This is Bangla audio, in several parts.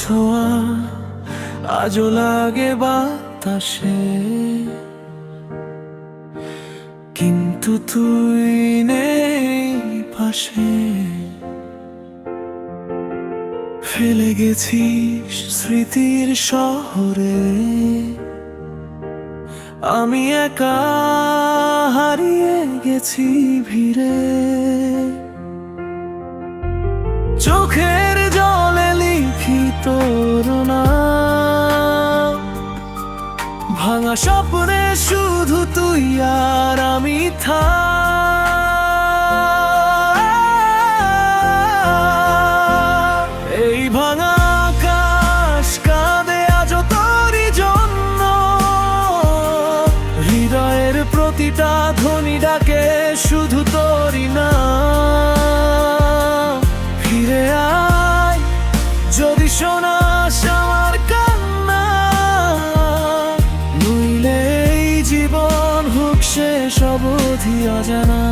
ছোঁয়া আজও লাগে বাতাসে, কিন্তু তুই নেই পাশে। ফেলে গেছিস স্মৃতির শহরে, আমি একা হারিয়ে গেছি ভিড়ে। চোখের জলে লিখি তোর নাম, ভাঙা স্বপ্নে শুধু তুই আর আমি এই ভাঙা আকাশ কাঁদে আজও তোরই জন্য, হৃদয়ের প্রতিটা ধ্বনি ডাকে শুধু তোরই না। ফিরে আয় যদি শোনাস আমার কান্না, নইলে এই জীবন হোক শেষ অবধি অজানা।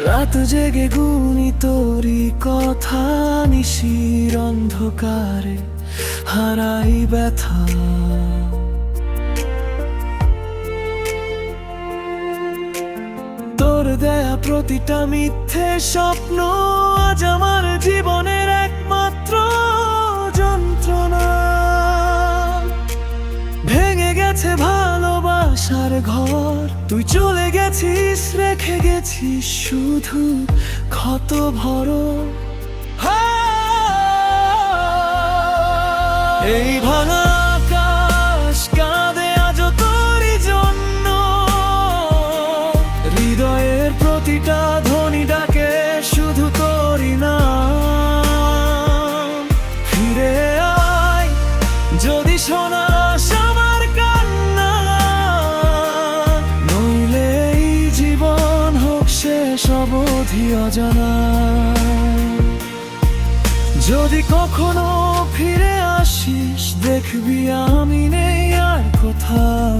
রাত জেগে গুনি তোরই কথা, নিশির অন্ধকারে হারাই ব্যথা। তোর দেয়া প্রতিটা মিথ্যে স্বপ্ন আজ আমার জীবনের একমাত্র যন্ত্রণা। ভেঙে গেছে ভালোবাসার ঘর, তুই চলে গেছিস রেখে গেছিস শুধু ক্ষত ভরা। এই ভাঙা আকাশ কাঁদে আজও তোরই জন্য, হৃদয়ের প্রতিটা ধ্বনি ডাকে শুধু তোরই নাম। ফিরে আয় যদি শোনাস আমার কান্না, নইলে এই জীবন হোক শেষ অবধি অজানা। যদি কখনো ফিরে আসিস দেখবি আমি নেই আর কোথাও,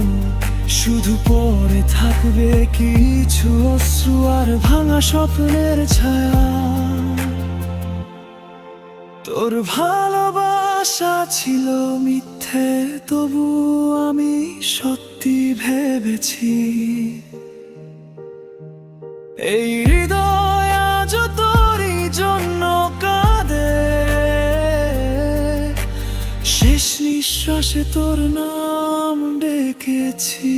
শুধু পড়ে থাকবে কিছু অশ্রু আর ভাঙা স্বপ্নের ছায়া। তোর ভালোবাসা ছিল মিথ্যে, তবু আমি সত্যি ভেবেছি এই হৃদয় আজও তোরই জন্য কাঁদে। শেষ নিঃশ্বাসে তোর নাম ডেকেছি।